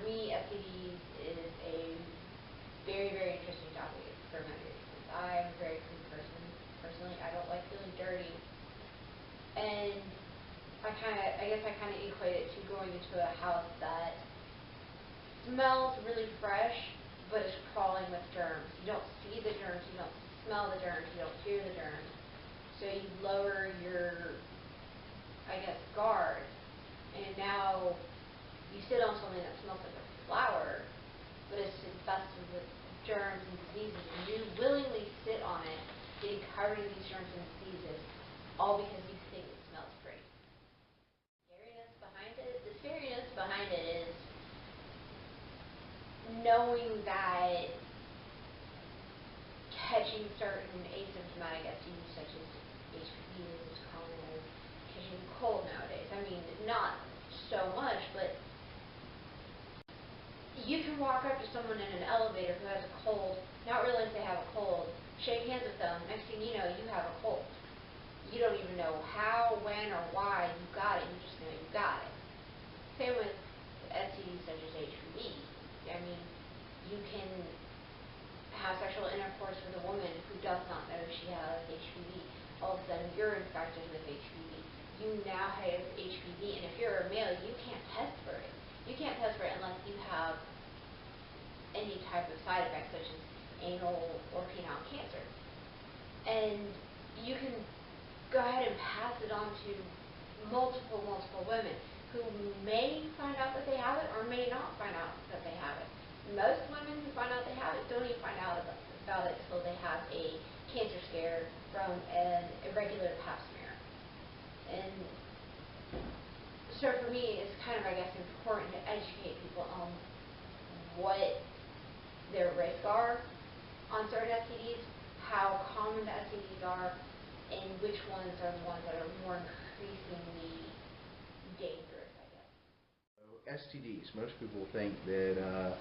me, STDs is a very, very interesting topic for many reasons. I'm a very clean person. Personally, I don't like feeling dirty. And I guess I kind of equate it to going into a house that smells really fresh, but is crawling with germs. You don't see the germs, you don't smell the germs, you don't hear the germs. So you lower your, I guess, guard. And now you sit on something that smells like a flower, but it's infested with germs and diseases, and you willingly sit on it, getting covered in these germs and diseases, all because you think it smells pretty. The scariness behind it is knowing that catching certain asymptomatic STDs such as HPV is as common as catching a cold nowadays. I mean, not so much, but you can walk up to someone in an elevator who has a cold, not realize they have a cold, shake hands with them, next thing you know, you have a cold. You don't even know how, when, or why you got it, you just know you got it. Same with STDs such as HPV. I mean, you can have sexual intercourse with a woman who does not know she has HPV. All of a sudden, you're infected with HPV. You now have HPV, and if you're a male, you can't test for it. You can't test for it unless you have any type of side effects, such as anal or penile cancer. And you can go ahead and pass it on to multiple women who may find out that they have it or may not find out that they have it. Most women who find out they have it don't even find out about it until they have a cancer scare from an irregular pap smear. And so for me, it's kind of, I guess, important to educate people on what their risks are on certain STDs, how common the STDs are, and which ones are the ones that are more increasingly dangerous, I guess. So STDs, most people think that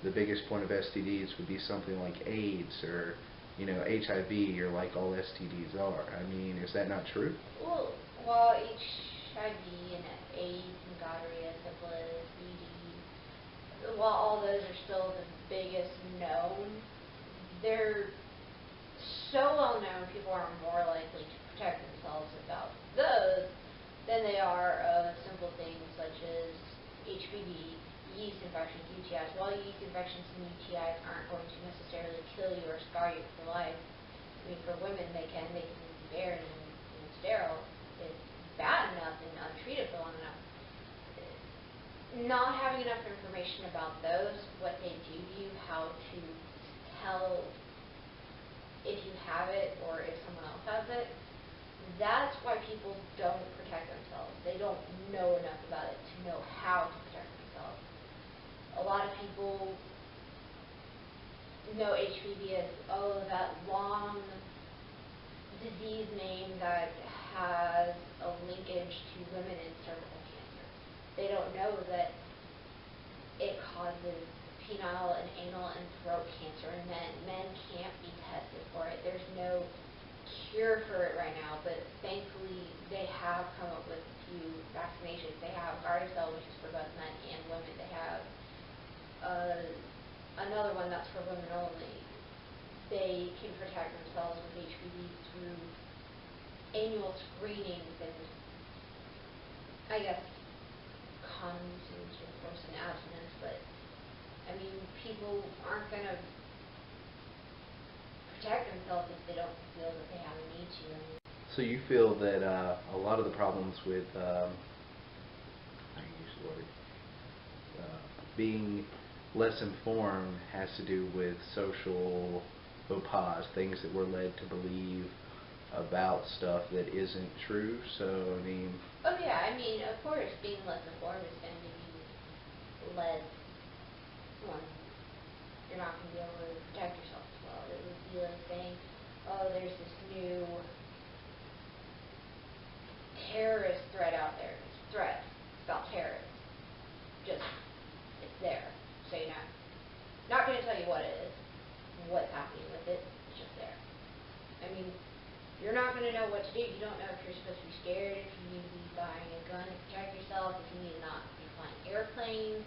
the biggest point of STDs would be something like AIDS or, HIV, or like all STDs are. I mean, is that not true? Well, while HIV and AIDS and gonorrhea, syphilis, ED, while all those are still the biggest known, they're so well known, people are more likely to protect themselves about those than they are of simple things such as HPV, yeast infections, UTIs. While yeast infections and UTIs aren't going to necessarily kill you or scar you for life, I mean, for women they can be barren and sterile if bad enough and untreated for long enough. Not having enough information about those, what they do to you, how to tell if you have it or if someone else has it, that's why people don't protect themselves. They don't know enough about it to know how to protect themselves. A lot of people know HPV as, that long disease name that has a linkage to women and cervical cancer. They don't know that it causes penile and anal and throat cancer in men. Men can't be tested for it. There's no cure for it right now, but thankfully they have come up with a few vaccinations. They have Gardasil, which is for both men and women. They have another one that's for women only. They can protect themselves with HPV through annual screenings and, I guess, condoms to enforce an abstinence, but I mean, people aren't going to protect themselves if they don't feel that they have a need to. So you feel that a lot of the problems with, I use the word, being less informed has to do with social faux pas, things that we're led to believe about stuff that isn't true. So, I mean... Oh yeah, I mean, of course, being less informed is going to be less... you're not going to be able to protect yourself as well. It would be like saying, there's this new terrorist threat out there. It's a threat. It's about terrorists. It's there. So you're not going to tell you what it is, what's happening with it. It's just there. I mean, you're not going to know what to do. You don't know if you're supposed to be scared, if you need to be buying a gun to protect yourself, if you need to not be flying airplanes.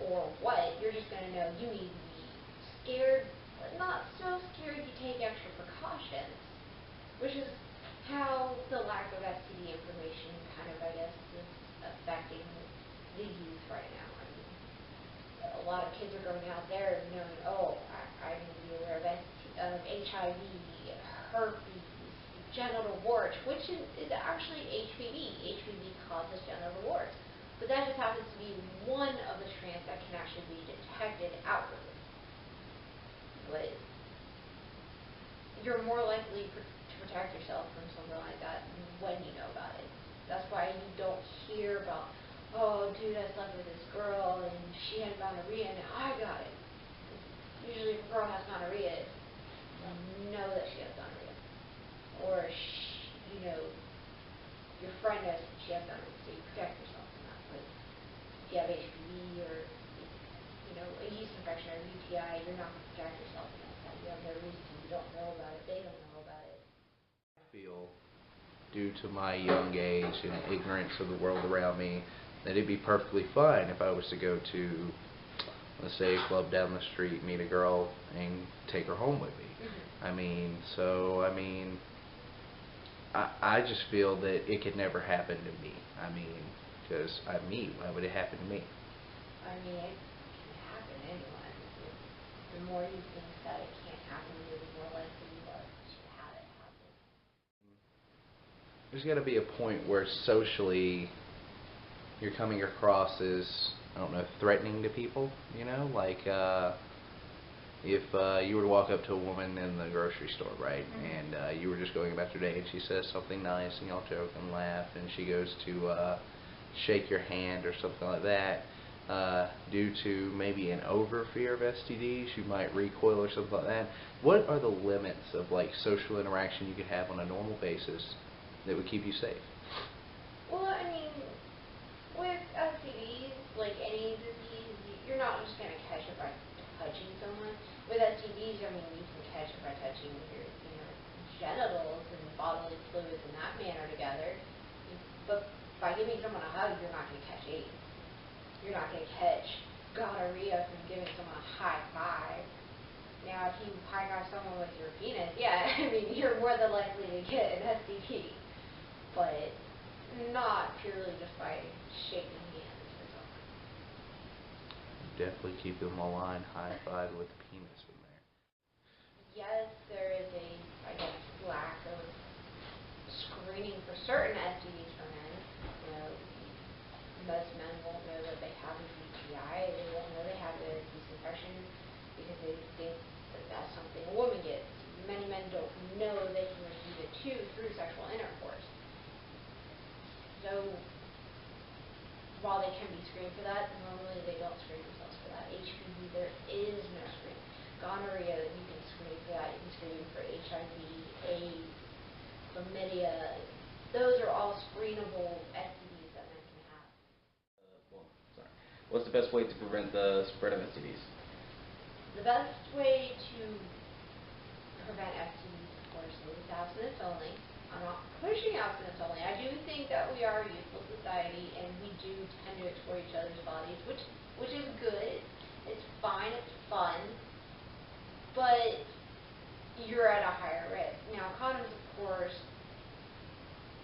or what. You're just going to know you need to be scared, but not so scared you take extra precautions, which is how the lack of STD information kind of, I guess, is affecting the youth right now. I mean, a lot of kids are going out there knowing, oh, I need to be aware of HIV, herpes, genital warts, which is actually HPV. HPV causes genital warts. But that just happens to be one of the strands that can actually be detected outwardly. But you're more likely to protect yourself from something like that when you know about it. That's why you don't hear about, oh, dude, I slept with this girl and she had gonorrhea and I got it. Usually if a girl has gonorrhea, you know that she has gonorrhea. Or, your friend knows that she has gonorrhea, so you protect yourself from that. But if you have HPV or, a yeast infection or UTI, you're not going to protect yourself against that. You have no reason to. You don't know about it. They don't know about it. I feel, due to my young age and ignorance of the world around me, that it'd be perfectly fine if I was to go to, let's say, a club down the street, meet a girl, and take her home with me. Mm-hmm. I just feel that it could never happen to me. Because I'm me. Why would it happen to me? It can happen to anyone. The more you think that it can't happen to you, the more likely you are to have it happen. There's got to be a point where socially you're coming across as, I don't know, threatening to people, like if you were to walk up to a woman in the grocery store, right, mm-hmm. and you were just going about your day and she says something nice and y'all joke and laugh and she goes to shake your hand or something like that, due to maybe an over fear of STDs, you might recoil or something like that. What are the limits of social interaction you could have on a normal basis that would keep you safe? Well, with STDs, like any disease, you're not just going to catch it by touching someone. With STDs, you can catch it by touching your, genitals and bodily fluids in that manner together. But by giving someone a hug, you're not going to catch AIDS. You're not going to catch gonorrhea from giving someone a high five. Now, if you high-five someone with your penis, you're more than likely to get an STD. But not purely just by shaking hands or something. Definitely keep them aligned, high-five with the penis in there. Yes, there is a, lack of screening for certain STDs for men. Most men won't know that they have a UTI. They won't know they have a yeast infection because they think that that's something a woman gets. Many men don't know they can receive it too through sexual intercourse. So, while they can be screened for that, normally they don't screen themselves for that. HPV, there is no screen. Gonorrhea, you can screen for that. You can screen for HIV, AIDS, chlamydia. Those are all screenable STDs that men can have. What's the best way to prevent the spread of STDs? The best way to prevent STDs, of course, is abstinence only. I'm not pushing abstinence only. I do think that we are a youthful society and we do tend to explore each other's bodies, which is good. It's fine. It's fun. But you're at a higher risk. Now, condoms, of course,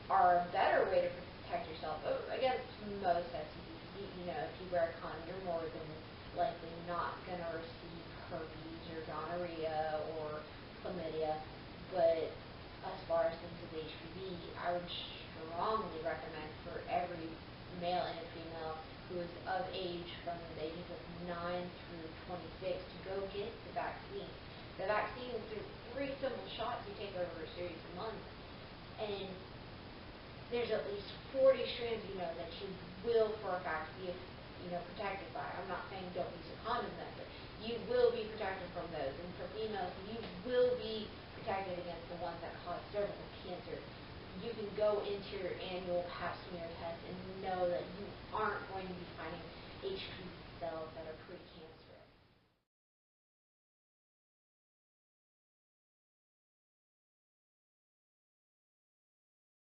are a better way to protect yourself against most STDs. If you wear a condom, you're more than likely not going to receive herpes or gonorrhea or chlamydia. But as far as things with HPV, I would strongly recommend for every male and female who is of age from the ages of 9 through 26 to go get the vaccine. The vaccine is through 3 simple shots you take over a series of months. And there's at least 40 strands that you will for a fact be protected by. I'm not saying don't use a condom then, but you will be protected from those. And for females, you will be protected against the ones that cause cervical cancer. You can go into your annual pap smear test and know that you aren't going to be finding HPV cells that are precancerous.